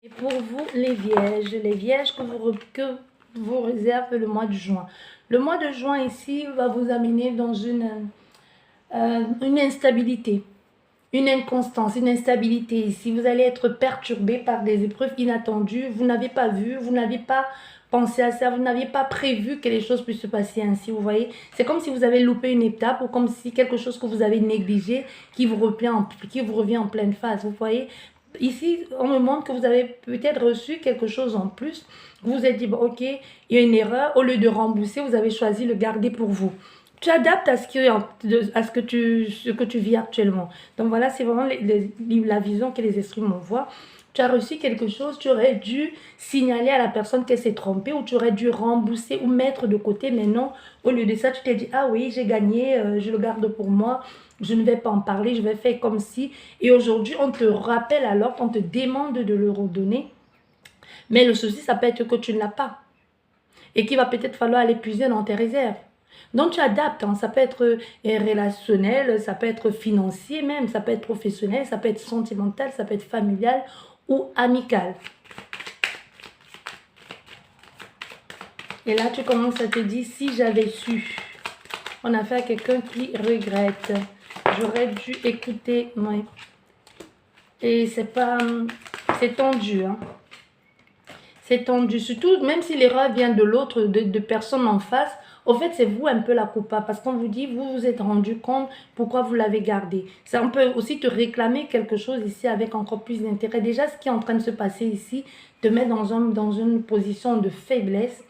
Et pour vous, les vierges que vous réserve le mois de juin. Le mois de juin ici va vous amener dans une instabilité, une inconstance, une instabilité ici. Vous allez être perturbé par des épreuves inattendues. Vous n'avez pas vu, vous n'avez pas pensé à ça, vous n'aviez pas prévu que les choses puissent se passer ainsi, vous voyez. C'est comme si vous avez loupé une étape ou comme si quelque chose que vous avez négligé qui vous revient en pleine face, vous voyez. Ici, on me montre que vous avez peut-être reçu quelque chose en plus. Vous vous êtes dit, bon, ok, il y a une erreur. Au lieu de rembourser, vous avez choisi de le garder pour vous. Tu adaptes à ce que tu vis actuellement. Donc voilà, c'est vraiment la vision que les esprits m'envoient. Tu as reçu quelque chose, tu aurais dû signaler à la personne qu'elle s'est trompée ou tu aurais dû rembourser ou mettre de côté. Mais non, au lieu de ça, tu t'es dit, ah oui, j'ai gagné, je le garde pour moi, je ne vais pas en parler, je vais faire comme si. Et aujourd'hui, on te rappelle alors, on te demande de le redonner. Mais le souci, ça peut être que tu ne l'as pas. Et qu'il va peut-être falloir aller puiser dans tes réserves. Donc tu adaptes, hein. Ça peut être relationnel, ça peut être financier même, ça peut être professionnel, ça peut être sentimental, ça peut être familial ou amical. Et là, tu commences à te dire, si j'avais su, on a affaire à quelqu'un qui regrette. J'aurais dû écouter, ouais. Et c'est tendu, hein. C'est tendu, surtout même si l'erreur vient de l'autre, de personne en face. Au fait, c'est vous un peu la coupable parce qu'on vous dit, vous vous êtes rendu compte pourquoi vous l'avez gardé. Ça, on peut aussi te réclamer quelque chose ici avec encore plus d'intérêt. Déjà, ce qui est en train de se passer ici te met dans une position de faiblesse.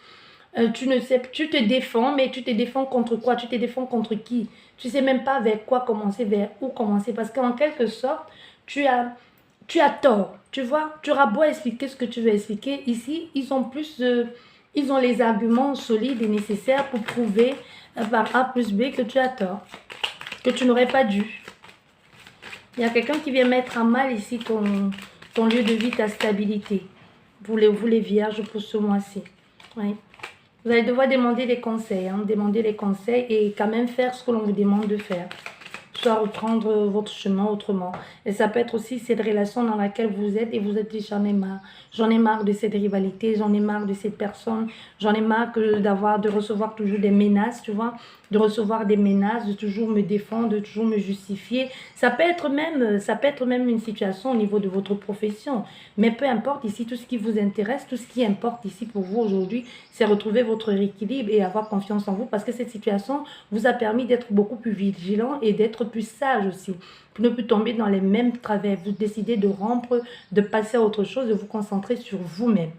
Tu ne sais, tu te défends, mais tu te défends contre quoi? Tu te défends contre qui? Tu ne sais même pas vers quoi commencer, vers où commencer. Parce qu'en quelque sorte, tu as tort. Tu vois, tu auras beau expliquer ce que tu veux expliquer. Ici, ils ont les arguments solides et nécessaires pour prouver par A plus B que tu as tort. Que tu n'aurais pas dû. Il y a quelqu'un qui vient mettre à mal ici ton lieu de vie, ta stabilité. Vous les vierges pour ce mois-ci. Oui. Vous allez devoir demander des conseils, hein, demander des conseils et quand même faire ce que l'on vous demande de faire. Soit reprendre votre chemin autrement. Et ça peut être aussi cette relation dans laquelle vous êtes et vous êtes dit, j'en ai marre. J'en ai marre de cette rivalité, j'en ai marre de cette personne, j'en ai marre de recevoir toujours des menaces, tu vois, de recevoir des menaces, de toujours me défendre, de toujours me justifier. Ça peut être même une situation au niveau de votre profession. Mais peu importe ici, tout ce qui vous intéresse, tout ce qui importe ici pour vous aujourd'hui, c'est retrouver votre équilibre et avoir confiance en vous parce que cette situation vous a permis d'être beaucoup plus vigilant et d'être plus sage aussi, pour ne plus tomber dans les mêmes travers. Vous décidez de rompre, de passer à autre chose, de vous concentrer sur vous-même.